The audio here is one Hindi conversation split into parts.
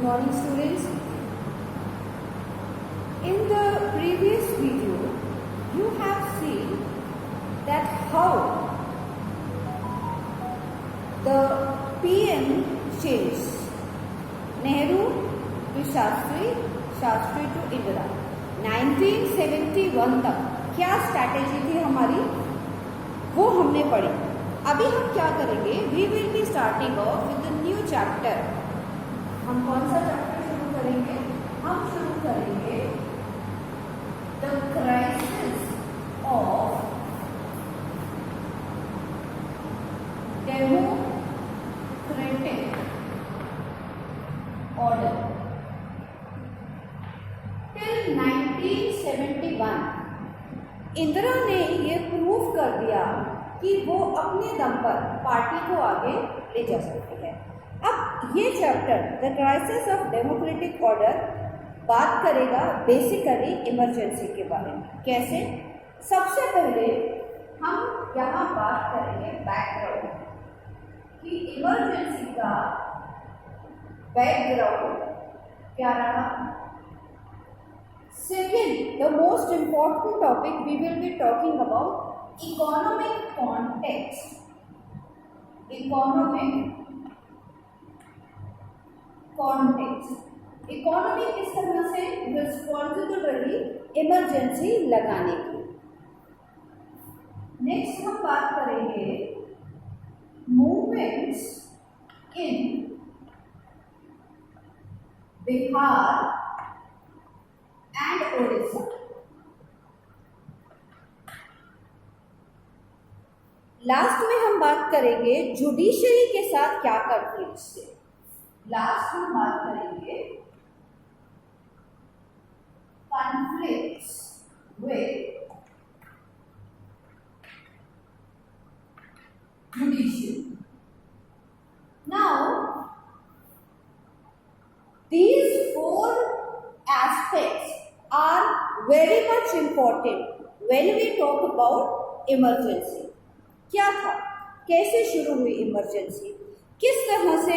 morning students. In the previous video you have seen that how the PM changed Nehru to Shastri, Shastri to Indira. 1971 तक क्या स्ट्रैटेजी थी हमारी वो हमने पढ़ी। अभी हम क्या करेंगे, we will be starting off with the new chapter. हम कौन सा चैप्टर शुरू करेंगे? हम शुरू करेंगे the crisis of democratic order till 1971। Indira ने ये प्रूव कर दिया कि वो अपने दम पर पार्टी को आगे ले जा सकती है। अब ये chapter the crisis of democratic order बात करेगा बेसिकली इमरजेंसी के बारे में। कैसे? सबसे पहले हम यहाँ बात करेंगे बैकग्राउंड कि इमरजेंसी का बैकग्राउंड क्या रहा। Second, the most important topic we will be talking about economic context. Economy किस तरह से रिस्पॉन्सिबल रही इमरजेंसी लगाने की। नेक्स्ट हम बात करेंगे movements in Bihar and Odisha. Last में हम बात करेंगे जुडिशरी के साथ क्या कॉन्फ्लिक्ट्स थे। लास्ट में बात करेंगे conflicts with judiciary. Now these four aspects are very much important when we talk about emergency। क्या था, कैसे शुरू हुई इमरजेंसी, किस तरह से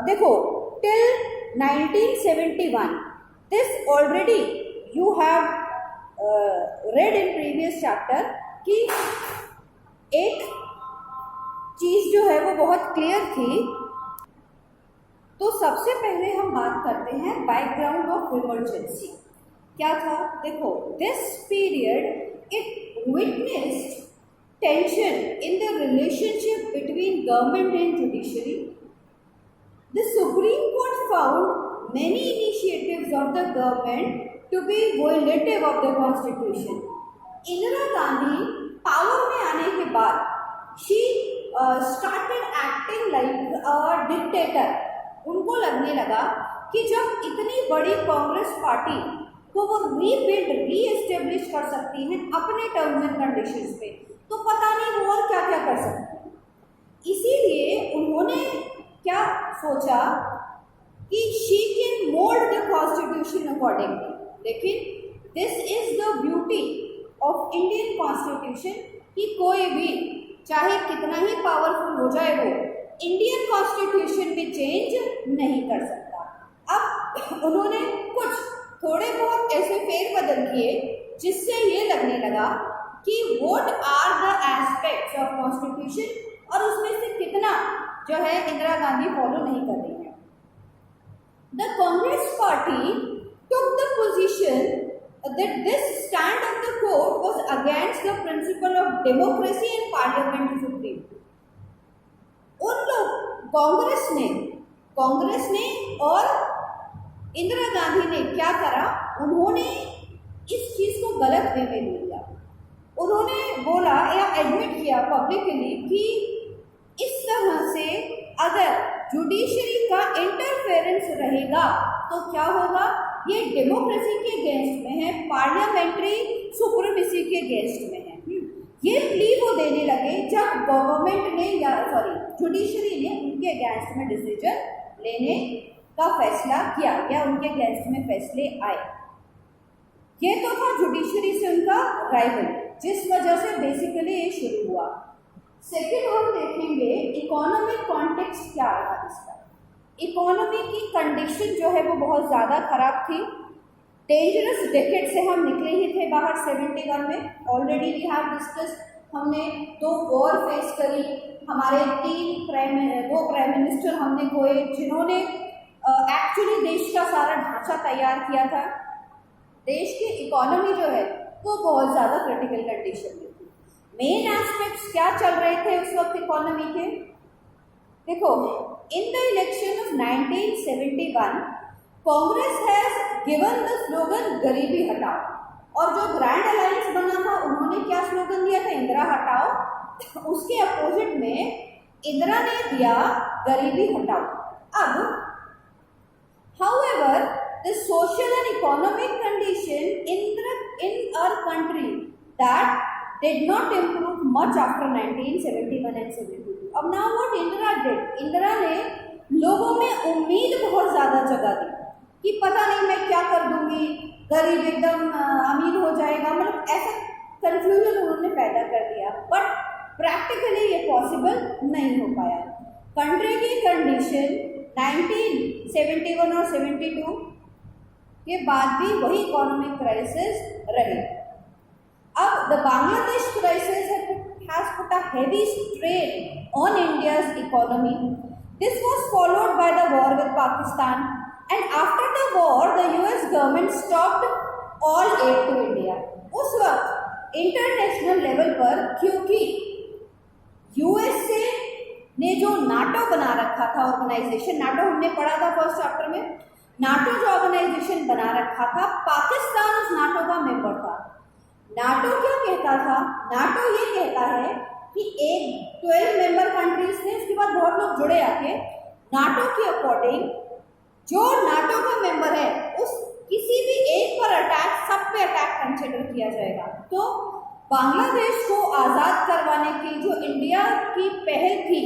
देखो till 1971 this already you have read in previous chapter कि एक चीज जो है वो बहुत क्लियर थी। तो सबसे पहले हम बात करते हैं बैकग्राउंड ऑफ इमरजेंसी क्या था। देखो this period it witnessed tension in the relationship between government and judiciary. The Supreme Court found many initiatives of the government to be violative of the Constitution. Indira Gandhi power में आने के बाद she started acting like a dictator। उनको लगने लगा कि जब इतनी बड़ी कांग्रेस पार्टी को वो रीएस्टेब्लिश कर सकती है अपने टर्म्स एंड कंडीशंस पे, तो पता नहीं वो और क्या क्या कर सकते हैं। इसीलिए उन्होंने क्या सोचा कि she can mould the constitution accordingly. लेकिन this is the beauty of Indian constitution कि कोई भी चाहे कितना ही पावरफुल हो जाए वो इंडियन कॉन्स्टिट्यूशन में चेंज नहीं कर सकता। अब उन्होंने कुछ थोड़े बहुत ऐसे फेरबदल किए जिससे ये लगने लगा कि what are the aspects of constitution और उसमें से कितना जो है इंदिरा गांधी फॉलो नहीं कर रही है। The Congress party took the position that this stand of the court was against the principle of democracy and parliamentary supreme. उन लोग कांग्रेस ने और इंदिरा गांधी ने क्या करा, उन्होंने इस चीज को गलत वे में लिया। उन्होंने बोला या एडमिट किया पब्लिकली कि इस तरह से अगर जुडिशरी का इंटरफेरेंस रहेगा तो क्या होगा, ये डेमोक्रेसी के अगेंस्ट में है, पार्लियामेंट्री सुप्रीमेसी के अगेंस्ट में है। ये प्ली वो देने लगे जब गवर्नमेंट ने जुडिशरी ने उनके अगेंस्ट में डिसीजन लेने का फैसला किया या उनके अगेंस्ट में फैसले आए। ये तो था जुडिशरी से उनका राइवल, जिस वजह से बेसिकली ये शुरू हुआ। सेकेंड हम देखेंगे इकोनॉमिक कॉन्टेक्स्ट क्या रहा इसका। इकोनॉमी की कंडीशन जो है वो बहुत ज़्यादा खराब थी। डेंजरस डेकेड से हम निकले ही थे बाहर 71 में। ऑलरेडी वी हैव डिस्कस, हमने 2 वॉर फेस करी, हमारे 2 प्राइम मिनिस्टर हमने खोए जिन्होंने एक्चुअली देश का सारा ढांचा तैयार किया था। देश की इकोनॉमी जो है वो बहुत ज़्यादा क्रिटिकल कंडीशन में थी। मेन एस्पेक्ट्स क्या चल रहे थे उस वक्त इकोनॉमी के? देखो, in the election of 1971 Congress has given the slogan गरीबी हटाओ, और जो ग्रैंड अलायंस बना था उन्होंने क्या स्लोगन दिया था? इंदिरा हटाओ। उसके अपोजिट में इंदिरा ने दिया गरीबी हटाओ। अब however the social and economic condition in our country that did not improve much after 1971 and 72. अब now what Indira did? Indira ने लोगों में उम्मीद बहुत ज़्यादा जगा दी कि पता नहीं मैं क्या कर दूंगी, गरीब एकदम अमीर हो जाएगा, मतलब ऐसा कंफ्यूजन उन्होंने पैदा कर दिया। बट प्रैक्टिकली ये पॉसिबल नहीं हो पाया। कंट्री की कंडीशन 1971 और 72 के बाद भी वही इकोनॉमिक क्राइसिस रही। अब the Bangladesh crisis has put a heavy strain on India's economy. This was followed by the war with Pakistan, and after the war the US government stopped all aid to India. उस वक्त इंटरनेशनल लेवल पर, क्योंकि यूएसए ने जो नाटो बना रखा था ऑर्गेनाइजेशन, नाटो हमने पढ़ा था फर्स्ट चैप्टर में, नाटो जो ऑर्गेनाइजेशन बना रखा था, पाकिस्तान उस नाटो का मेंबर था। नाटो क्या कहता था? नाटो ये कहता है कि एक 12 मेंबर कंट्रीज थे, उसके बाद बहुत लोग जुड़े आके। नाटो के अकॉर्डिंग जो नाटो का मेंबर है उस किसी भी एक पर अटैक, सब पे अटैक कंसिडर किया जाएगा। तो बांग्लादेश को आज़ाद करवाने की जो इंडिया की पहल थी,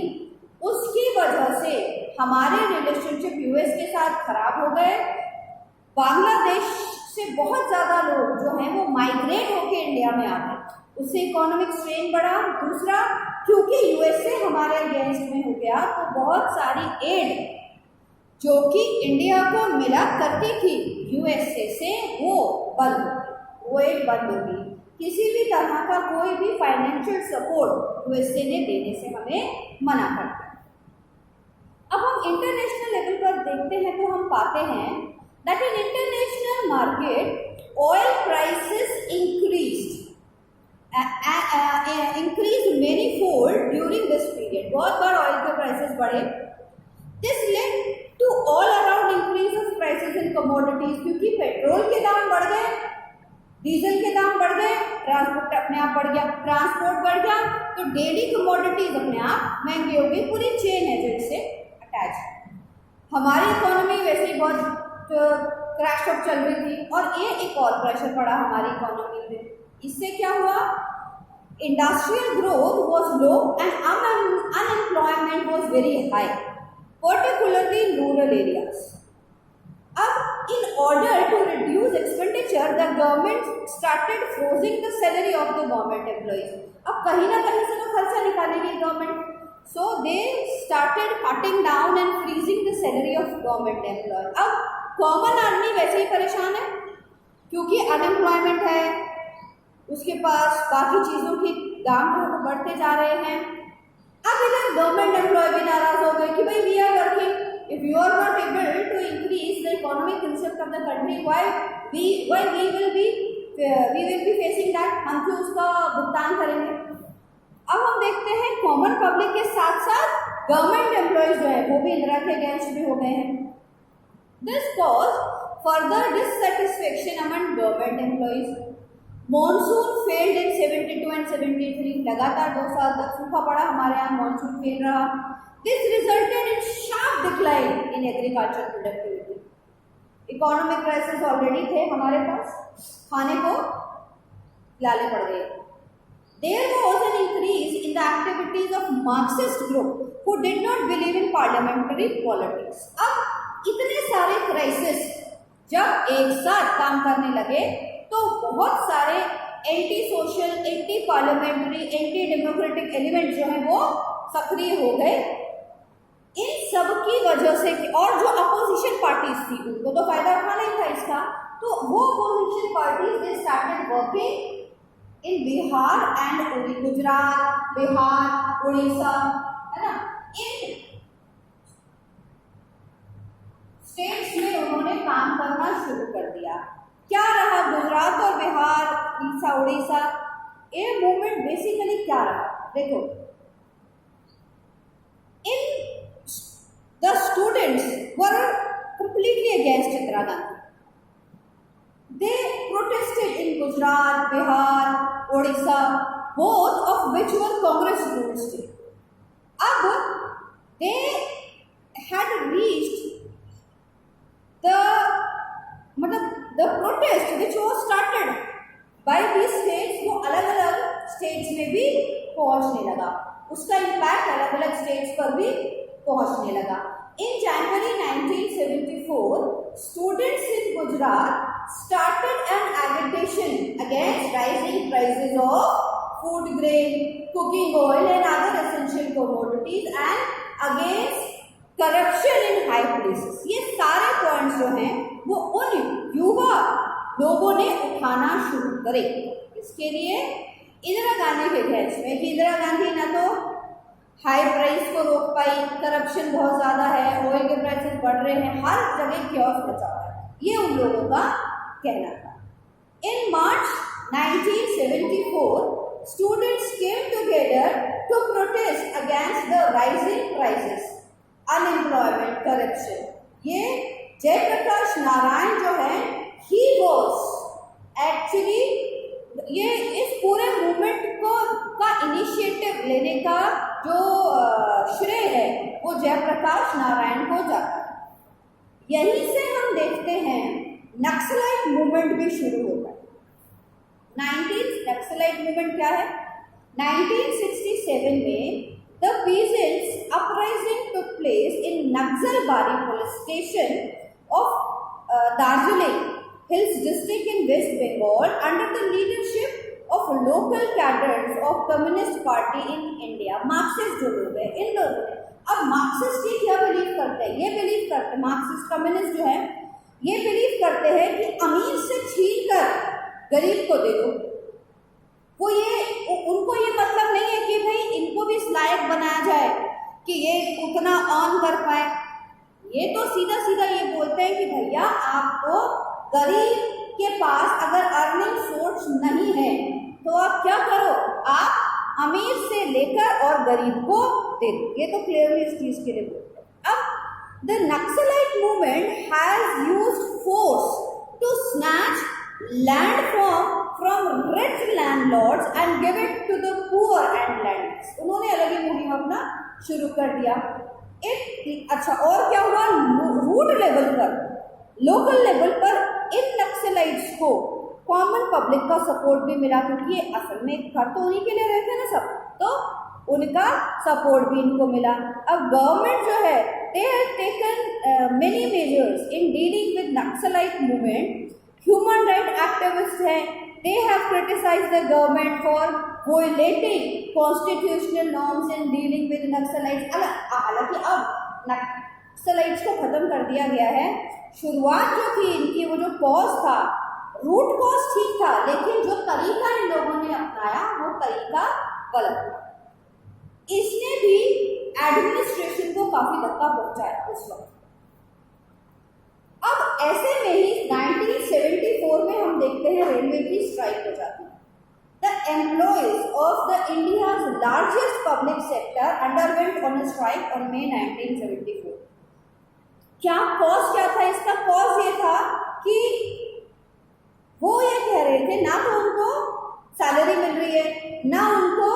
उसकी वजह से हमारे रिलेशनशिप यूएस के साथ खराब हो गए। बांग्लादेश से बहुत ज़्यादा लोग जो हैं वो माइग्रेट होकर इंडिया में आ गए, उससे इकोनॉमिक स्ट्रेन बढ़ा। दूसरा, क्योंकि यूएसए हमारे अगेंस्ट में हो गया तो बहुत सारी एड जो कि इंडिया को मिला करती थी यूएसए से वो एड बंद हो गई। किसी भी तरह का कोई भी फाइनेंशियल सपोर्ट यूएसए ने देने से हमें मना कर दिया। अब हम इंटरनेशनल लेवल पर देखते हैं तो हम पाते हैं that in international market oil prices increased many fold during this period. बहुत बार ऑयल के प्राइसेस बढ़े। This led to all around increase of prices in commodities, क्योंकि पेट्रोल के दाम बढ़ गए, डीजल के दाम बढ़ गए, ट्रांसपोर्ट अपने आप बढ़ गया, ट्रांसपोर्ट बढ़ गया तो डेली कमोडिटीज अपने आप महंगी हो गई। पूरी चेन है जो इससे अटैच। हमारी इकोनॉमी वैसे ही बहुत क्रैश अप चल रही थी और ये एक और प्रेशर पड़ा हमारी इकोनॉमी पे। इससे क्या हुआ? Industrial growth was low and unemployment was very high, particularly in rural areas. अब in order to reduce expenditure the government started freezing the salary of the government employees. अब कहीं ना कहीं से तो खर्चा निकालेगी government, so they started cutting down and freezing the salary of government employee. अब कॉमन आदमी वैसे ही परेशान है क्योंकि अनएम्प्लॉयमेंट है, उसके पास बाकी चीज़ों के दाम जो बढ़ते जा रहे हैं। अब इधर गवर्नमेंट एम्प्लॉय भी नाराज हो गए कि भाई we are working, if you are not able to increase the economic concept of the country, why we will be facing that, हम क्यों उसका भुगतान करेंगे। अब हम देखते हैं कॉमन पब्लिक के साथ साथ गवर्नमेंट एम्प्लॉयज जो है वो भी इंदिरा के अगेंस्ट भी हो गए हैं। This cause further dissatisfaction among government employees. Monsoon failed in 72 and 73, लगातार 2 साल तक सूखा पड़ा हमारे यहाँ, मॉनसून फेल रहा। This resulted in sharp decline in agriculture productivity. Economic crisis already थे हमारे पास, खाने को लाले पड़ गए। There was an increase in the activities of Marxist group who did not believe in parliamentary politics. अब इतने सारे क्राइसिस जब एक साथ काम करने लगे तो बहुत सारे anti social, anti parliamentary, anti democratic element जो है वो सक्रिय हो गए इन सब की वजह से और जो अपोजिशन पार्टीज थी उनको तो फायदा उठाना ही था इसका, तो वो opposition parties they started working in Bihar and Gujarat, Bihar, Orissa, है ना, इन स्टेट्स में उन्होंने काम करना शुरू कर दिया। क्या रहा गुजरात और बिहार, उड़ीसा, ये मूवमेंट बेसिकली क्या रहा? देखो, इन the students were completely against Indira Gandhi. They protested in Gujarat, Bihar, Odisha, both of which were Congress-ruled states. अब they had reached the protest which was started by these states, वो अलग अलग स्टेट्स में भी पहुंचने लगा, उसका इम्पैक्ट अलग अलग स्टेट्स पर भी पहुंचने लगा। In January 1974, students in Gujarat started an agitation against rising prices of food grain, cooking oil and other essential commodities and against corruption in high places. ये सारे पॉइंट्स जो हैं वो उन युवा लोगों ने उठाना शुरू करे। इसके लिए इंदिरा गांधी के अगेंस्ट में कि इंदिरा गांधी ना तो हाई प्राइस को रोक पाई, करप्शन बहुत ज़्यादा है, ऑयल के प्राइसेस बढ़ रहे हैं, हर जगह क्योस बचा हुआ है, ये उन लोगों का कहना था। इन मार्च 1974 students came together to protest against the rising prices, unemployment, corruption. ये जयप्रकाश नारायण जो है, he was actually, ये इस पूरे मूवमेंट को का इनिशिएटिव लेने का जो श्रेय है वो जयप्रकाश नारायण को जाता है। यहीं से हम देखते हैं नक्सलाइट मूवमेंट भी शुरू होता है। नक्सलाइट मूवमेंट क्या है? 1967 में the peasants uprising took place in Naxalbari police station of Darjeeling Hills district in West Bengal under the leadership of local cadres of Communist Party in India. Marxist जो लोग हैं, इन लोगों ने, अब मार्क्सिस्ट ये क्या बिलीव करते हैं? ये बिलीव करते हैं, मार्क्सिस्ट कम्युनिस्ट जो है ये बिलीव करते हैं कि अमीर से छीन कर गरीब को दे दो। वो ये उनको ये मतलब नहीं है कि भाई इनको भी इस लायक बनाया जाए कि ये उतना अर्न कर पाए। ये तो सीधा सीधा ये बोलते हैं कि भैया आपको गरीब के पास अगर अर्निंग सोर्स नहीं है तो आप क्या करो, आप अमीर से लेकर और गरीब को दे दो। ये तो क्लियरली इस चीज के लिए बोलते हैं। अब the Naxalite movement has used force to snatch land from rich landlords and give it to the poor and landlords. उन्होंने अलग ही मुहिम अपना शुरू कर दिया। अच्छा, और क्या हुआ? रूट लेवल पर, लोकल लेवल पर इन नक्सलाइट्स को कॉमन पब्लिक का सपोर्ट भी मिला, क्योंकि ये असल में घर तो उन्हीं के लिए रहते हैं ना सब, तो उनका सपोर्ट भी इनको मिला। अब गवर्नमेंट जो है, they have taken many measures in dealing with naxalite movement. Human right activist हैं, they have criticized the government for violating constitutional norms in dealing with Naxalites. हालांकि अब नक्सलाइट्स को खत्म कर दिया गया है। शुरुआत जो थी इनकी, वो जो कॉज था, रूट कॉज ठीक था, लेकिन जो तरीका इन लोगों ने अपनाया वो तरीका गलत था। इसने भी एडमिनिस्ट्रेशन को काफी धक्का पहुंचाया उस वक्त। अब ऐसे में ही 1974 में हम देखते हैं रेलवे की स्ट्राइक हो जाती है। The employees of the India's largest public sector underwent on a strike on May 1974। क्या कॉज क्या था इसका? कॉज ये था कि वो ये कह रहे थे ना तो उनको सैलरी मिल रही है, ना उनको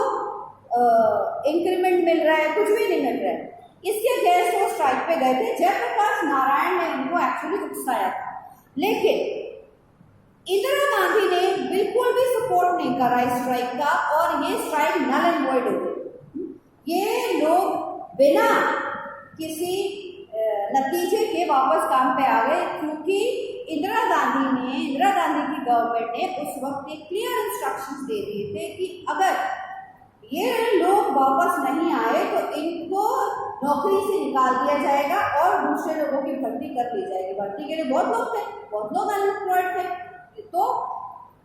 इंक्रीमेंट मिल रहा है, कुछ भी नहीं मिल रहा है। इसके अगेंस्ट वो स्ट्राइक पे गए थे। जयप्रकाश नारायण ने उनको एक्चुअली उकसाया था, लेकिन इंदिरा गांधी ने बिल्कुल भी सपोर्ट नहीं करा इस स्ट्राइक का, और ये स्ट्राइक नल एंड वॉइड हो गई। ये लोग बिना किसी नतीजे के वापस काम पे आ गए, क्योंकि इंदिरा गांधी की गवर्नमेंट ने उस वक्त एक क्लियर इंस्ट्रक्शंस दे दिए थे कि अगर ये लोग वापस नहीं आए तो इनको नौकरी से निकाल दिया जाएगा और दूसरे लोगों की भर्ती कर ली जाएगी। भर्ती के लिए बहुत लोग थे, बहुत लोग अनएम्प्लॉयड थे, तो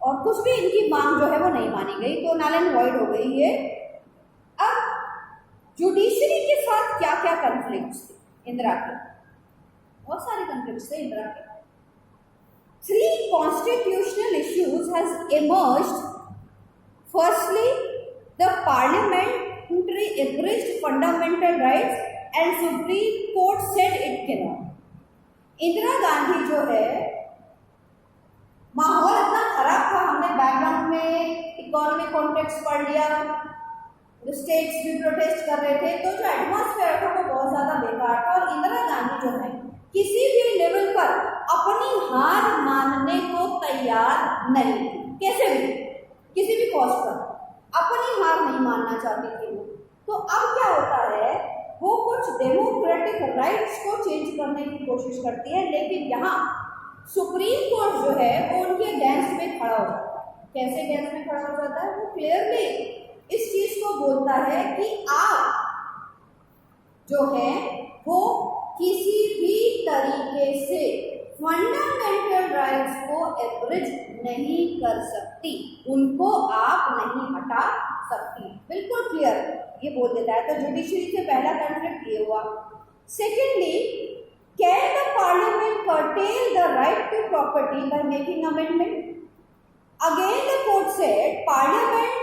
और कुछ भी इनकी मांग जो है वो नहीं मानी गई, तो नल एंड वॉइड हो गई ये। अब जुडिशरी के साथ क्या क्या कॉन्फ्लिक्ट्स थे इंदिरा के? बहुत सारे कॉन्फ्लिक्ट्स थे इंदिरा के। 3 constitutional issues has emerged. Firstly, the parliamentary abridged fundamental rights and Supreme Court said it cannot. Indira Gandhi जो है, माहौल इतना खराब था, हमने बैकग्राउंड में इकोनॉमिक कॉन्टेक्स्ट पढ़ लिया, स्टेट्स भी प्रोटेस्ट कर रहे थे, तो जो एटमॉस्फेयर था वो बहुत ज़्यादा बेकार था। और इंदिरा गांधी जो है किसी भी लेवल पर अपनी हार मानने को तैयार नहीं, कैसे भी किसी भी कॉस्ट पर अपनी हार नहीं मानना चाहती थी वो। तो अब क्या होता है, वो कुछ डेमोक्रेटिक राइट्स को चेंज करने की कोशिश करती है, लेकिन यहाँ सुप्रीम कोर्ट जो है वो उनके अगेंस्ट में खड़ा हो जाता है। कैसे अगेंस्ट में खड़ा हो जाता है? वो क्लियरली इस चीज को बोलता है कि आप जो है वो किसी भी तरीके से फंडामेंटल राइट्स को एब्रिज नहीं कर सकती, उनको आप नहीं हटा सकती। बिल्कुल क्लियर ये बोल देता है। तो जुडिशरी से पहला कॉन्फ्लिक्ट ये हुआ। Secondly, can the parliament curtail the right to property by making amendment? Again the court said parliament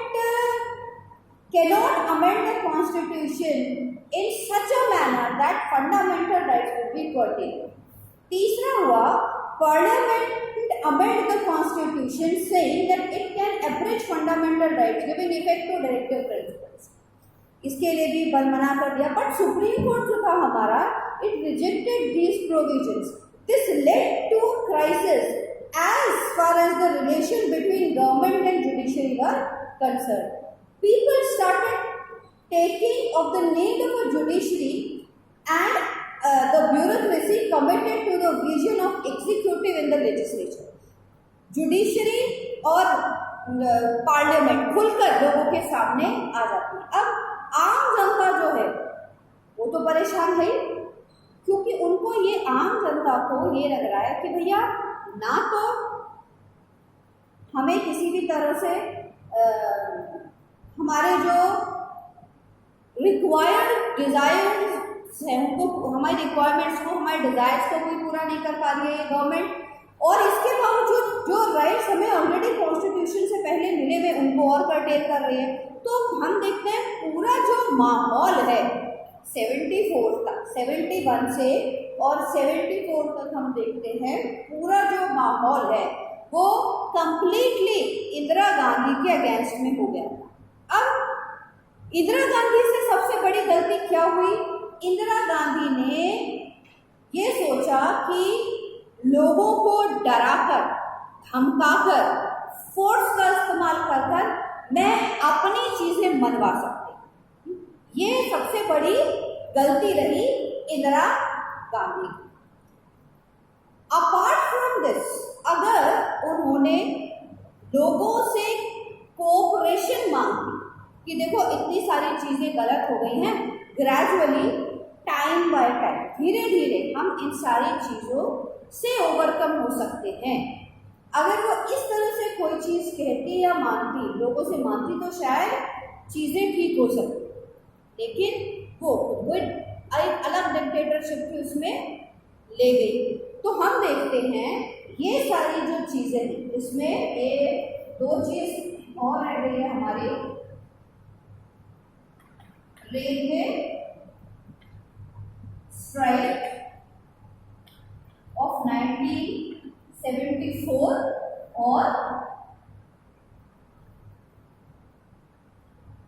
cannot amend the constitution in such a manner that fundamental rights will be curtailed. तीसरा हुआ, parliament amend the constitution saying that it can abridge fundamental rights giving effect to directive principles. इसके लिए भी बल मना कर दिया, बट सुप्रीम कोर्ट जो था हमारा, it rejected these provisions. This led to crisis as far as the relation between government and judiciary were concerned. People started taking of the need of a judiciary and the bureaucracy committed to the vision of executive in the legislature. Judiciary और पार्लियामेंट खुलकर लोगों के सामने आ जाती है। अब आम जनता जो है वो तो परेशान है, क्योंकि उनको ये आम जनता को ये लग रहा है कि भैया ना तो हमें किसी भी तरह से हमारे जो रिक्वायर्ड डिजायर्स हैं उनको, हमारे रिक्वायरमेंट्स को, हमारे डिजायर्स को कोई पूरा नहीं कर पा रही है गवर्नमेंट, और इसके बावजूद जो राइट्स हमें ऑलरेडी कॉन्स्टिट्यूशन से पहले मिले हुए उनको और कर्टेल कर रही है। तो हम देखते हैं पूरा जो माहौल है 71 से और 74 तक हम देखते हैं पूरा जो माहौल है वो कंप्लीटली इंदिरा गांधी के अगेंस्ट में हो गया। अब इंदिरा गांधी से सबसे बड़ी गलती क्या हुई? इंदिरा गांधी ने ये सोचा कि लोगों को डराकर, धमकाकर, फोर्स का इस्तेमाल कर मैं अपनी चीजें मनवा सकती। ये सबसे बड़ी गलती रही इंदिरा गांधी की। अपार्ट फ्रॉम दिस, अगर उन्होंने लोगों से कोऑपरेशन मांगी कि देखो इतनी सारी चीजें गलत हो गई हैं, ग्रेजुअली टाइम बाय टाइम धीरे धीरे हम इन सारी चीजों से ओवरकम हो सकते हैं। अगर वो इस तरह से कोई चीज कहती या मानती, लोगों से मानती, तो शायद चीजें ठीक हो सकती, लेकिन वो एक अलग डिक्टेटरशिप की उसमें ले गई। तो हम देखते हैं ये सारी जो चीजें हैं इसमें ये दो चीज और रह गई है हमारी, रेलवे स्ट्राइक ऑफ 1974 और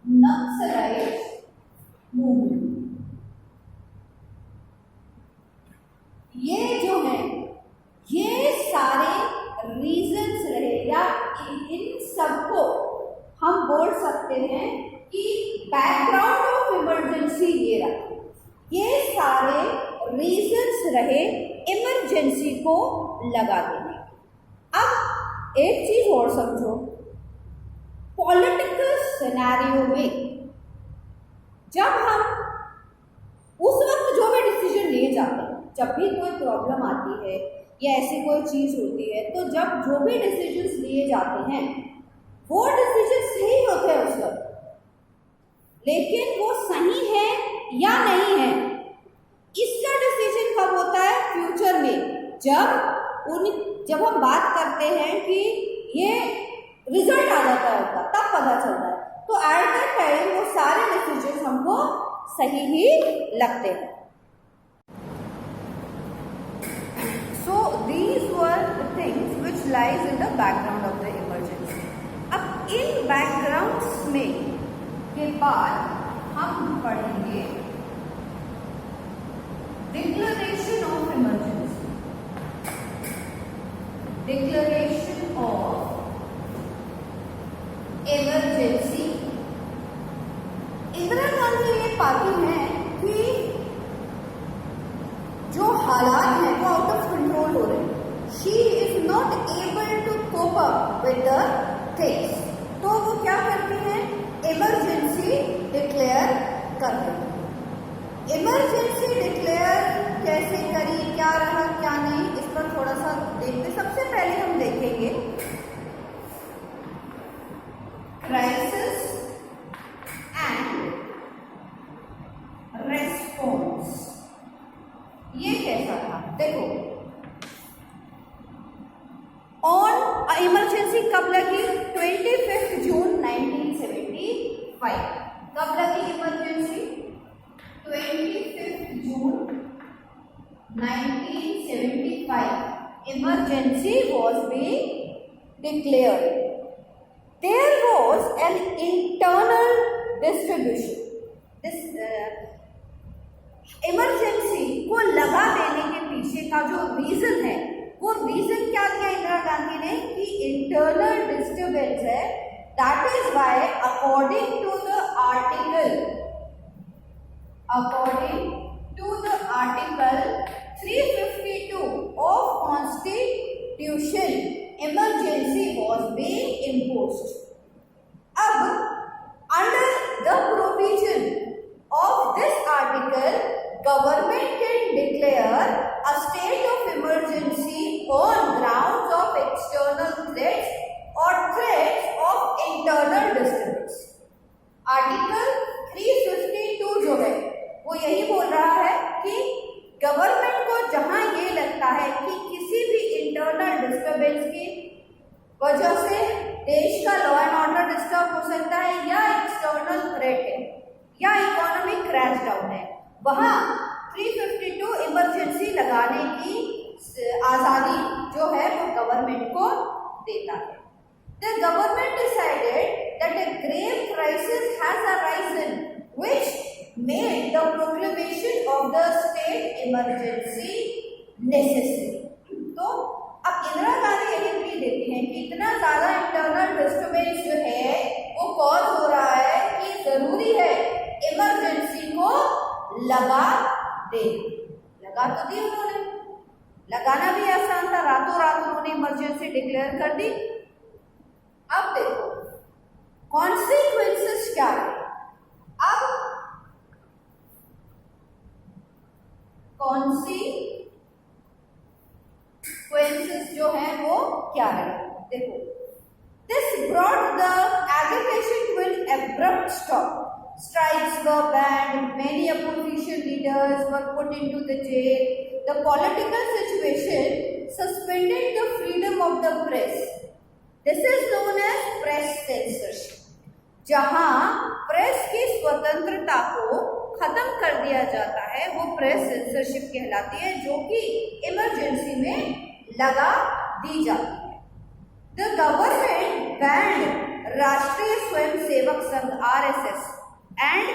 नक्सलाइट मूवमेंट। ये जो है ये सारे रीजंस रहे, या इन सबको हम बोल सकते हैं कि बैकग्राउंड ऑफ इमरजेंसी ये रहा। ये सारे रीजंस रहे इमरजेंसी को लगा देने। अब एक चीज और समझो, पॉलिटिकल सिनेरियो में जब हम उस वक्त जो भी डिसीजन लिए जाते हैं, जब भी कोई प्रॉब्लम आती है या ऐसी कोई चीज़ होती है, तो जब जो भी डिसीजंस लिए जाते हैं वो डिसीजन सही होते हैं उस वक्त, लेकिन वो सही है या नहीं है इसका डिसीजन कब होता है? फ्यूचर में, जब हम बात करते हैं कि ये रिजल्ट आ जाता है उसका, तब पता चलता है। तो एट दैट टाइम वो सारे डिसीजन हमको सही ही लगते हैं। So these were the things which lies in the background of the emergency. अब इन बैकग्राउंड्स में के बाद हम पढ़ेंगे declaration of emergency. Declaration of emergency. Indira Gandhi ये पाती हैं कि जो हालात हैं वो आउट ऑफ कंट्रोल हो रहे हैं। She is not able to cope up with the things, तो वो क्या करती हैं? इमरजेंसी डिक्लेयर करती हैं। इमरजेंसी डिक्लेयर कैसे करी, क्या रहा क्या नहीं, इस पर थोड़ा सा देखते। सबसे पहले हम देखेंगे क्राइसिस एंड रेस्पॉन्स। ये कैसा था? देखो, ऑन इमरजेंसी कब लगी? 25 जून 1975। कब लगी emergency? 25 June 1975 emergency was being declared. There was an internal distribution. This emergency को लगा देने के पीछे का जो रीजन है, वो रीजन क्या दिया इंदिरा गांधी ने कि इंटरनल डिस्टर्बेंस है। That is why according to the article 352 of Constitution, emergency was being imposed. अब under the provision of this article, government can declare a state of emergency on grounds of external threats or threats of internal disturbance. Article 352 जो है वो यही बोल रहा है कि गवर्नमेंट को जहां ये लगता है कि किसी भी इंटरनल डिस्टर्बेंस की वजह से देश का लॉ एंड ऑर्डर डिस्टर्ब हो सकता है, या एक्सटर्नल थ्रेट है, या इकोनॉमिक क्रैश डाउन है, वहां 352 इमरजेंसी लगाने की आजादी जो है वो गवर्नमेंट को देता है। The government decided that a grave crisis has arisen, which made the proclamation of the state emergency necessary. तो अब इंदिरा गांधी ये डिक्री देती हैं कि इतना ज्यादा इंटरनल डिस्टर्बेंस जो है वो कॉज हो रहा है कि जरूरी है इमरजेंसी को लगा दे। लगा तो दी उन्होंने, लगाना भी आसान था, रातों रात उन्होंने इमरजेंसी डिक्लेयर कर दी। अब देखो कॉन्सिक्वेंसेस क्या है। अब कॉन्सिक्वेंसेस जो है वो क्या है? देखो, this brought the aggregation to an abrupt stop. Strikes were banned. Many opposition leaders were put into the jail. The political situation suspended the freedom of the press. This is known as press censorship. जहां प्रेस की स्वतंत्रता को खत्म कर दिया जाता है वो प्रेस सेंसरशिप कहलाती है, जो कि इमरजेंसी में लगा दी जाती है। द गवर्नमेंट बैंड राष्ट्रीय स्वयंसेवक संघ RSS एंड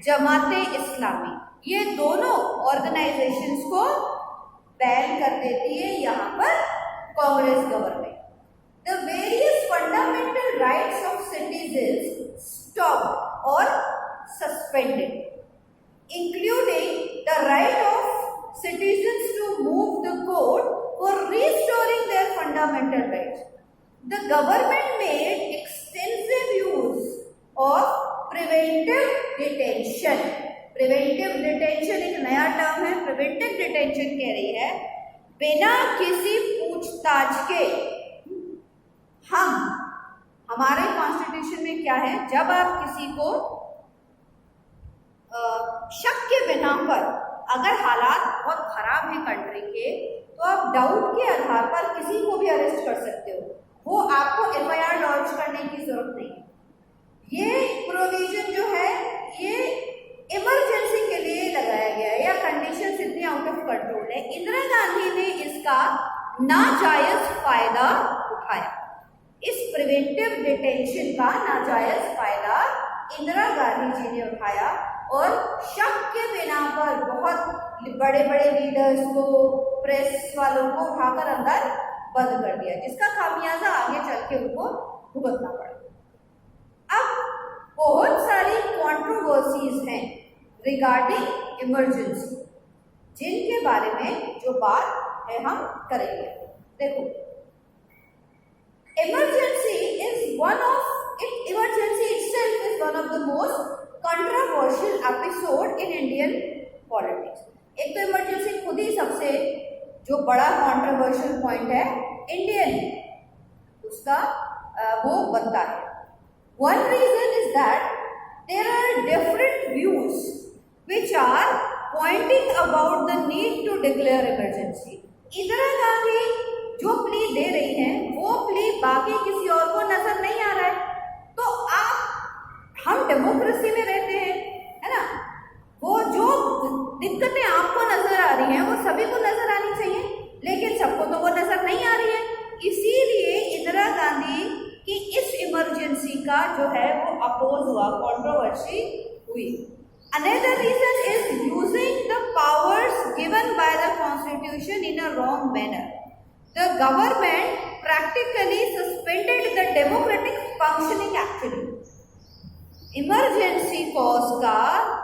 जमाते इस्लामी, ये दोनों ऑर्गेनाइजेशंस को बैन कर देती है यहाँ पर Congress government. The various fundamental rights of citizens stopped और suspended, including the right of citizens to move the court for restoring their fundamental rights. The government made extensive use of preventive detention. Preventive detention एक नया टर्म है। प्रिवेंटिव डिटेंशन कह रही है बिना किसी पूछताछ के हमारे कॉन्स्टिट्यूशन में क्या है, जब आप किसी को शक के बिना पर, अगर हालात बहुत खराब हैं कंट्री के, तो आप डाउट के आधार पर किसी को भी अरेस्ट कर सकते हो। वो आपको एफआईआर लॉन्च करने की जरूरत नहीं है। ये प्रोविजन जो है ये इमरजेंसी के लिए लगाया गया है, या कंडीशंस इतनी आउट ऑफ कंट्रोल है। इंदिरा गांधी ने इसका नाजायज फायदा उठाया। इस प्रिवेंटिव डिटेंशन का नाजायज फायदा इंदिरा गांधी जी ने उठाया और शक के बिना पर बहुत बड़े बड़े लीडर्स को, प्रेस वालों को उठाकर अंदर बंद कर दिया, जिसका खामियाजा आगे चल के उनको भुगतना पड़ा। अब बहुत सारी कंट्रोवर्सीज हैं रिगार्डिंग इमरजेंसी, जिनके बारे में जो बात है हम करेंगे। देखो, emergency itself is one of the most controversial episode in Indian politics। एक तो इमरजेंसी खुद ही सबसे जो बड़ा कंट्रोवर्शियल पॉइंट है इंडियन उसका वो बनता है। One reason is that there are different views which are pointing about the need to declare emergency। Indira Gandhi जो प्ली दे रही हैं वो प्ली बाकी किसी और को नजर नहीं आ रहा है। तो हम डेमोक्रेसी में रहते हैं, है ना, वो जो दिक्कतें आपको नजर आ रही हैं वो सभी को नजर आनी चाहिए, लेकिन सबको तो वो नजर नहीं आ रही है। इसीलिए इंदिरा गांधी की इस इमरजेंसी का जो है वो अपोज हुआ, कंट्रोवर्सी हुई। Another reason is using the powers given by the constitution in a wrong manner। The government practically suspended the democratic functioning actually। Emergency cause का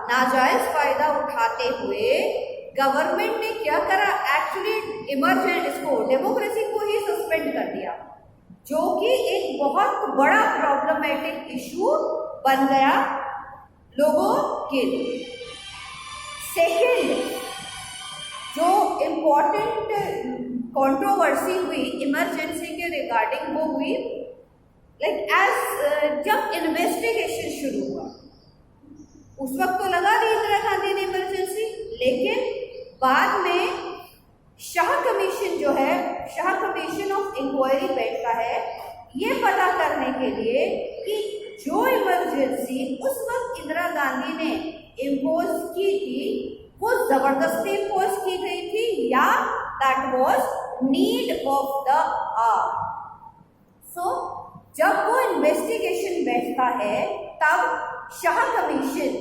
नाजायज फायदा उठाते हुए गवर्नमेंट ने क्या करा, एक्चुअली इमरजेंसी इसको डेमोक्रेसी को ही सस्पेंड कर दिया, जो कि एक बहुत बड़ा प्रॉब्लमेटिक इशू बन गया लोगों के लिए। सेकेंड जो इम्पोर्टेंट कंट्रोवर्सी हुई इमरजेंसी के रिगार्डिंग वो हुई जब इन्वेस्टिगेशन शुरू हुआ उस वक्त तो लगा दी इंदिरा गांधी ने इमरजेंसी, लेकिन बाद में शाह कमीशन जो है, शाह कमीशन ऑफ इंक्वायरी बैठता है ये पता करने के लिए कि जो इमरजेंसी उस वक्त इंदिरा गांधी ने इम्पोज की थी वो जबरदस्ती इम्पोज की गई थी या that was need of the hour. So जब वो इन्वेस्टिगेशन बैठता है तब शाह कमीशन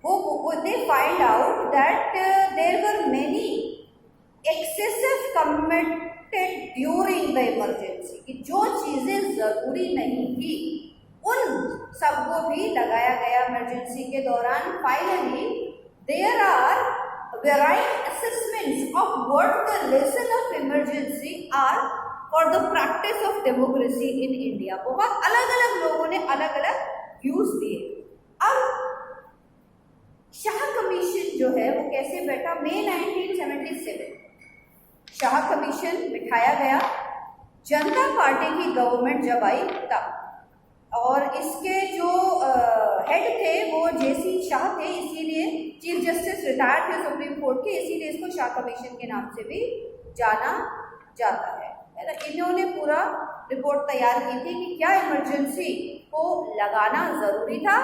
वो they find out that there were many excessive committed during the emergency, कि जो चीजें जरूरी नहीं थी उन सबको भी लगाया गया इमरजेंसी के दौरान। Finally there are varied assessments of what the lesson of emergency are for the practice of democracy in India. बहुत अलग अलग लोगों ने अलग अलग व्यूज दिए। अब शाह कमीशन जो है वो कैसे बैठा, मई 1977 शाह कमीशन बिठाया गया, जनता पार्टी की गवर्नमेंट जब आई तब, और इसके जो हेड थे वो जेसी शाह थे, इसीलिए चीफ जस्टिस रिटायर्ड थे सुप्रीम कोर्ट के, इसीलिए इसको शाह कमीशन के नाम से भी जाना जाता है। इन्होंने पूरा रिपोर्ट तैयार की थी कि क्या इमरजेंसी को लगाना जरूरी था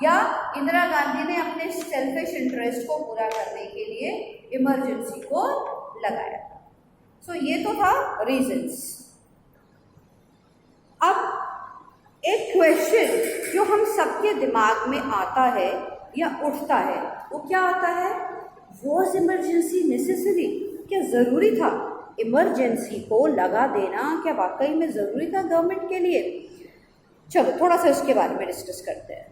या इंदिरा गांधी ने अपने सेल्फिश इंटरेस्ट को पूरा करने के लिए इमरजेंसी को लगाया था। सो ये तो था रीजंस। अब एक क्वेश्चन जो हम सबके दिमाग में आता है या उठता है वो क्या आता है, वॉज इमरजेंसी नेसेसरी? क्या जरूरी था इमरजेंसी को लगा देना? क्या वाकई में जरूरी था गवर्नमेंट के लिए? चलो थोड़ा सा इसके बारे में डिस्कस करते हैं।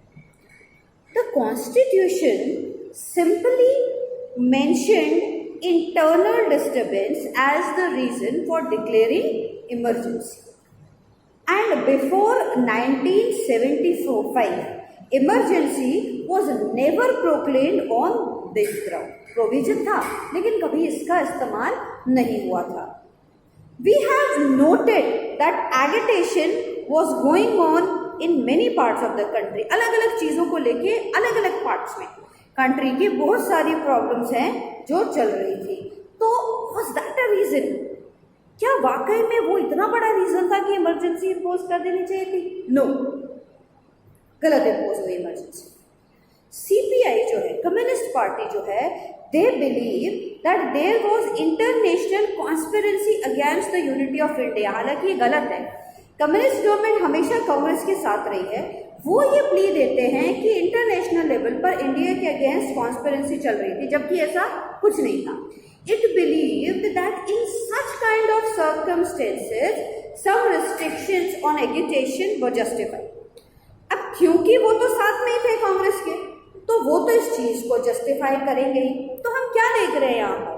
The constitution simply mentioned internal disturbance as the reason for declaring emergency, and before 1975 emergency was never proclaimed on this ground. Provision था लेकिन कभी इसका इस्तेमाल नहीं हुआ था। We have noted that agitation was going on in many parts of the country. अलग अलग चीज़ों को लेके अलग अलग पार्ट्स में कंट्री की बहुत सारी प्रॉब्लम्स हैं जो चल रही थी। तो वॉज दैट अ रीज़न? क्या वाकई में वो इतना बड़ा रीज़न था कि इमरजेंसी इम्पोज कर देनी चाहिए थी? नो, गलत इम्पोज हुई इमरजेंसी। सीपीआई जो है, कम्युनिस्ट पार्टी जो है, they believe that there was international conspiracy against the unity of India. हालांकि ये गलत है। कम्युनिस्ट गवर्नमेंट हमेशा कांग्रेस के साथ रही है। वो ये प्ली देते हैं कि इंटरनेशनल लेवल पर इंडिया के अगेंस्ट कॉन्स्पिरेसी चल रही थी, जबकि ऐसा कुछ नहीं था। It believed that in such kind of circumstances some restrictions on education were justified. अब क्योंकि वो तो साथ में ही थे कांग्रेस के, तो वो तो इस चीज को जस्टिफाई करेंगे ही। तो हम क्या देख रहे हैं यहाँ पर?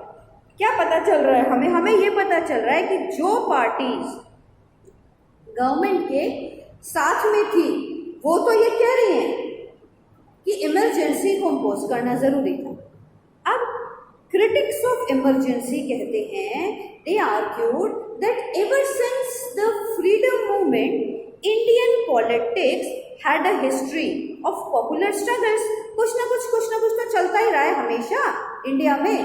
क्या पता चल रहा है हमें ये पता चल रहा है कि जो पार्टीज गवर्नमेंट के साथ में थी वो तो ये कह रही हैं कि इमरजेंसी को इम्पोज करना जरूरी था। अब क्रिटिक्स ऑफ इमरजेंसी कहते हैं, they argued that ever since the freedom movement Indian politics had a history of popular struggles. कुछ ना कुछ तो चलता ही रहा है हमेशा इंडिया में,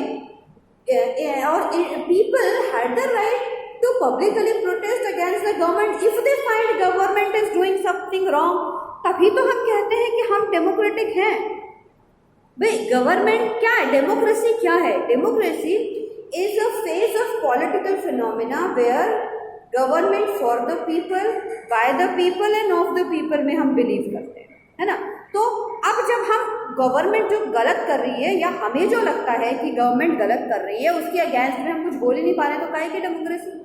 और people had the right to publicly protest against the government if they find government is doing something wrong। तभी तो हम कहते हैं कि हम डेमोक्रेटिक हैं। भाई गवर्नमेंट क्या है, डेमोक्रेसी क्या है? Democracy is a phase of political phenomena where government for the people, by the people and of the people में हम बिलीव करते हैं, है ना। तो अब जब हम गवर्नमेंट जो गलत कर रही है या हमें जो लगता है कि गवर्नमेंट गलत कर रही है उसके अगेंस्ट में हम कुछ बोल ही नहीं पा रहे, तो काहे की डेमोक्रेसी?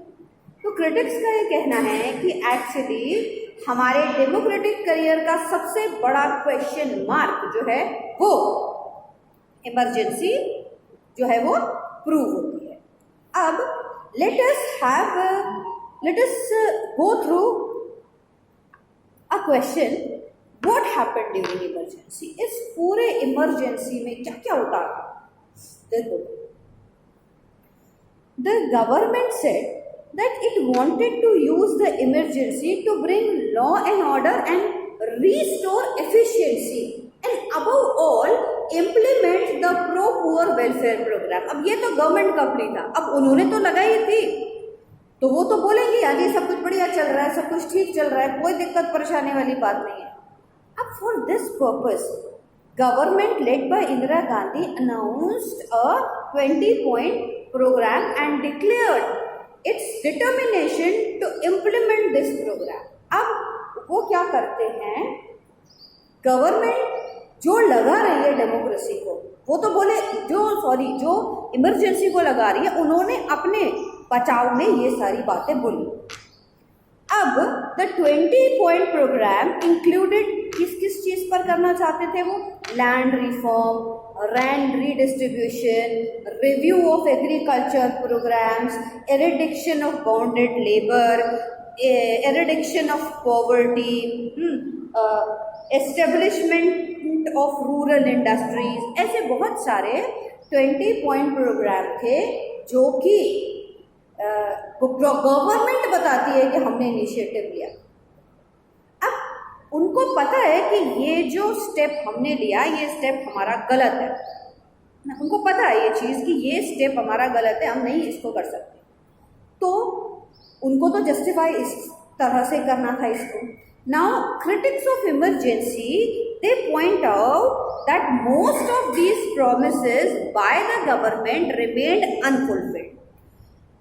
तो क्रिटिक्स का ये कहना है कि एक्चुअली हमारे डेमोक्रेटिक करियर का सबसे बड़ा क्वेश्चन मार्क जो है वो इमरजेंसी जो है वो प्रूव होती है। अब let us go through a question, what happened during emergency. इस पूरे इमरजेंसी में क्या क्या होता है? देखो, the government said that it wanted to use the emergency to bring law and order and restore efficiency and above all implement the pro-poor welfare program। अब ये तो गवर्नमेंट का प्ली था, अब उन्होंने तो लगाई थी तो वो तो बोलेंगे यार ये सब कुछ बढ़िया चल रहा है, सब कुछ ठीक चल रहा है, कोई दिक्कत परेशानी वाली बात नहीं है। अब for this purpose government led by Indira Gandhi announced a 20-point program and declared its determination to implement this program। अब वो क्या करते हैं, गवर्नमेंट जो लगा रही है डेमोक्रेसी को, वो तो बोले जो इमरजेंसी को लगा रही है उन्होंने अपने बचाव में ये सारी बातें बोली। अब द 20-point प्रोग्राम इंक्लूडेड किस किस चीज पर करना चाहते थे वो? Land reform, land redistribution, review of agriculture programmes, eradication of bonded labour, eradication of poverty, establishment of rural industries. ऐसे बहुत सारे 20-point प्रोग्राम थे जो कि गवर्नमेंट बताती है कि हमने इनिशिएटिव लिया। अब उनको पता है कि ये जो स्टेप हमने लिया ये स्टेप हमारा गलत है, उनको पता है ये चीज़ कि ये स्टेप हमारा गलत है, हम नहीं इसको कर सकते, तो उनको तो जस्टिफाई इस तरह से करना था इसको। Now critics of emergency they point out that most of these promises by the government remained unfulfilled.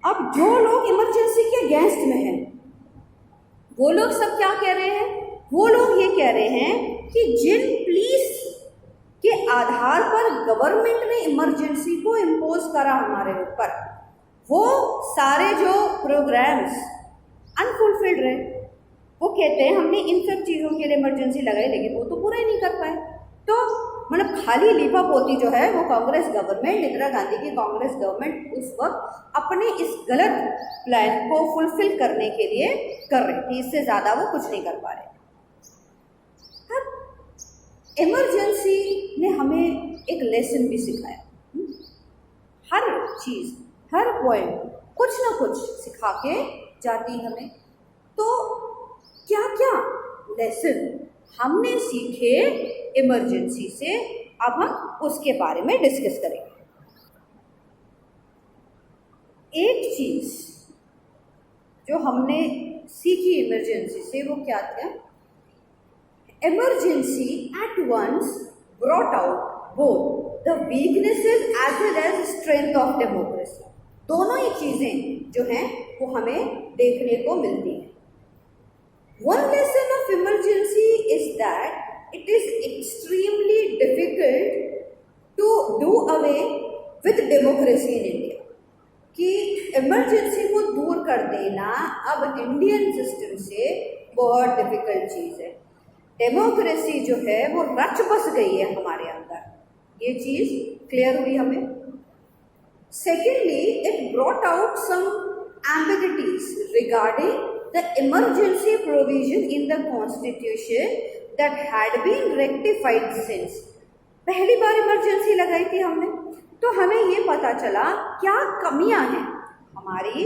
अब जो लोग इमरजेंसी के अगेंस्ट में हैं वो लोग सब क्या कह रहे हैं? वो लोग ये कह रहे हैं कि जिन प्लीज के आधार पर गवर्नमेंट ने इमरजेंसी को इम्पोज करा हमारे ऊपर, वो सारे जो प्रोग्राम्स अनफुलफिल्ड रहे। वो कहते हैं हमने इन सब चीज़ों के लिए इमरजेंसी लगाई लेकिन वो तो पूरा ही नहीं कर पाए। तो मतलब खाली लीपापोती जो है वो कांग्रेस गवर्नमेंट, इंदिरा गांधी की कांग्रेस गवर्नमेंट उस वक्त अपने इस गलत प्लान को फुलफिल करने के लिए कर रही थी, इससे ज़्यादा वो कुछ नहीं कर पा रहे। अब इमरजेंसी ने हमें एक लेसन भी सिखाया। हर चीज़, हर पॉइंट कुछ ना कुछ सिखा के जाती हमें। तो क्या क्या लेसन हमने सीखे इमरजेंसी से, अब हम उसके बारे में डिस्कस करेंगे। एक चीज़ जो हमने सीखी इमरजेंसी से वो क्या था? Emergency at once brought out both the weaknesses as well as strength of democracy. दोनों ही चीज़ें जो हैं वो हमें देखने को मिलती हैं। One lesson of emergency is that it is extremely difficult to do away with democracy in India. कि इमरजेंसी को दूर कर देना अब इंडियन सिस्टम से बहुत डिफिकल्ट चीज़ है। डेमोक्रेसी जो है वो रच बस गई है हमारे अंदर, ये चीज़ क्लियर हुई हमें। Secondly, it brought out some ambiguities regarding the emergency provision in the constitution that had been rectified since. पहली बार इमरजेंसी लगाई थी हमने, तो हमें ये पता चला क्या कमियां हैं हमारी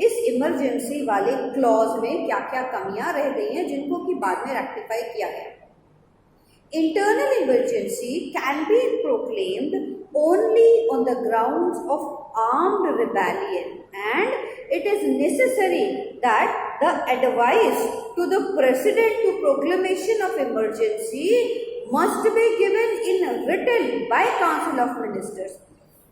इस इमरजेंसी वाले क्लॉज में, क्या क्या कमियां रह गई हैं जिनको कि बाद में रेक्टिफाई किया गया। Internal emergency can be proclaimed only on the grounds of armed rebellion and it is necessary that the advice to the president to proclamation of emergency must be given in written by council of ministers.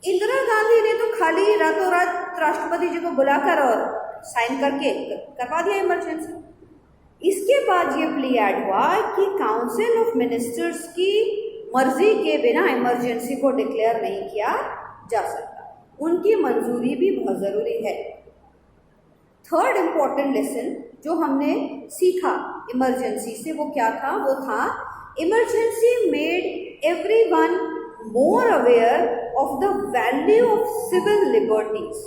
Indira Gandhi ने तो खाली रातों रात राष्ट्रपति जी को बुलाकर और साइन करके करवा दिया इमरजेंसी। इसके बाद ये प्ली ऐड हुआ कि काउंसिल ऑफ मिनिस्टर्स की मर्जी के बिना इमरजेंसी को डिक्लेयर नहीं किया जा सकता, उनकी मंजूरी भी बहुत ज़रूरी है। थर्ड इम्पॉर्टेंट लेसन जो हमने सीखा इमरजेंसी से वो क्या था? वो था emergency made everyone more aware of the value of civil liberties.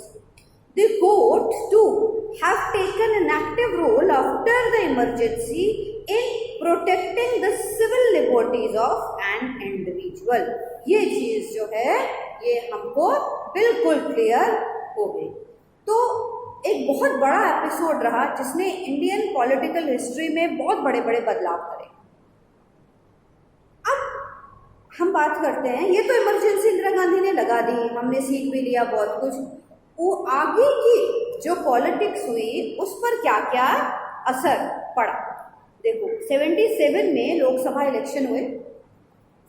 The court too have taken an active role after the emergency in protecting the civil liberties of an individual. ये चीज़ जो है ये हमको बिल्कुल क्लियर हो गई। तो एक बहुत बड़ा एपिसोड रहा जिसने इंडियन पॉलिटिकल हिस्ट्री में बहुत बड़े बड़े बदलाव करे। हम बात करते हैं, ये तो इमरजेंसी इंदिरा गांधी ने लगा दी, हमने सीख भी लिया बहुत कुछ, वो आगे की जो पॉलिटिक्स हुई उस पर क्या क्या असर पड़ा। देखो 77 में लोकसभा इलेक्शन हुए।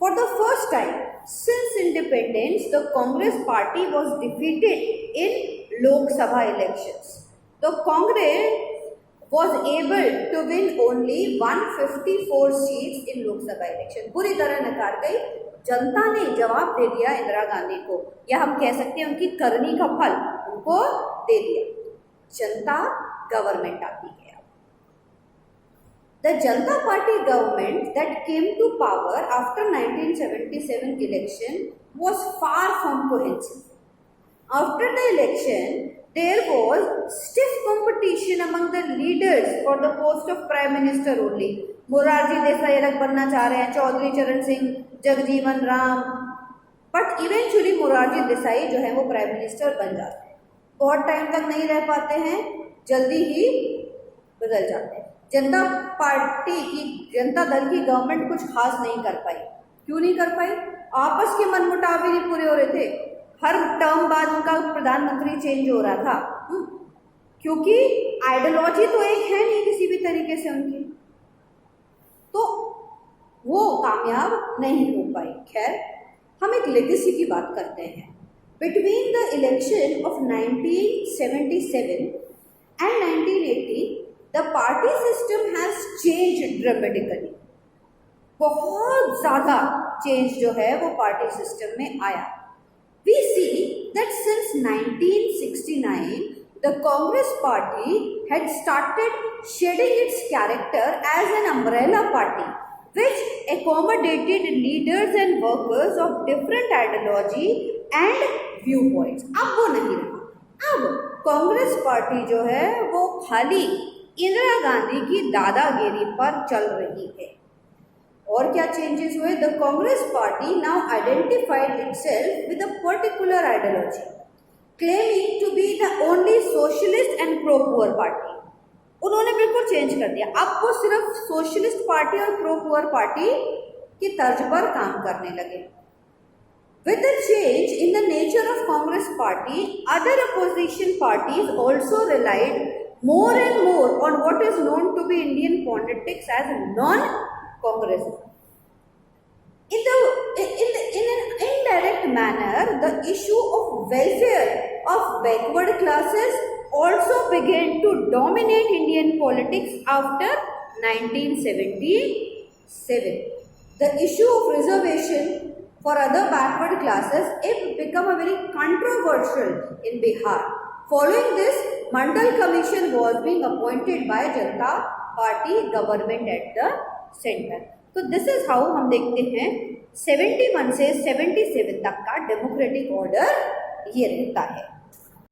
For the first time since independence the Congress party was defeated in Lok Sabha elections. The Congress was able to win only 154 seats in Lok Sabha election. पूरी तरह नकार गई, जनता ने जवाब दे दिया इंदिरा गांधी को, या हम कह सकते हैं उनकी करनी का फल उनको दे दिया। जनता गवर्नमेंट आती है। The Janata party government that came to power after 1977 election was far from cohesive. After the election, there was stiff competition among the leaders for the post of Prime Minister only. Morarji Desai अलग बनना चाह रहे हैं, चौधरी चरण सिंह, जगजीवन राम, बट इवेंचुअली मोरारजी देसाई जो है वो प्राइम मिनिस्टर बन जाते हैं। बहुत टाइम तक नहीं रह पाते हैं, जल्दी ही बदल जाते हैं। जनता पार्टी की, जनता दल की गवर्नमेंट कुछ खास नहीं कर पाई। क्यों नहीं कर पाई? आपस के मनमुटाव ही नहीं पूरे हो रहे थे। हर टर्म बाद उनका प्रधानमंत्री चेंज हो रहा था, क्योंकि आइडियोलॉजी तो एक है नहीं किसी भी तरीके से उनकी, तो वो कामयाब नहीं हो पाई। खैर, हम एक लेगेसी की बात करते हैं। Between the election of 1977 and 1980 the party system has change dramatically. बहुत ज़्यादा चेंज जो है वो पार्टी सिस्टम में आया। We see that since 1969, the Congress Party had started shedding its character as an umbrella party, which accommodated leaders and workers of different ideology and viewpoints. अब वो नहीं रहा। अब कांग्रेस पार्टी जो है वो खाली इंदिरा गांधी की दादागिरी पर चल रही है। और क्या चेंजेस हुए? The Congress party now identified itself with a particular ideology, claiming to be the only socialist and pro poor party. उन्होंने बिल्कुल चेंज कर दिया, अब वो सिर्फ सोशलिस्ट पार्टी और प्रो पुअर पार्टी की तर्ज पर काम करने लगे। With the change in the nature of Congress party, other opposition parties also relied more and more on what is known to be Indian politics as non-Congressism. In an indirect manner, the issue of welfare of backward classes also began to dominate Indian politics after 1977. The issue of reservation for other backward classes, it became a very controversial in Bihar. Following this, Mandal Commission was being appointed by Janata Party government at the center. तो दिस इज हाउ हम देखते हैं 71 से 77 तक का डेमोक्रेटिक ऑर्डर ये रहता है।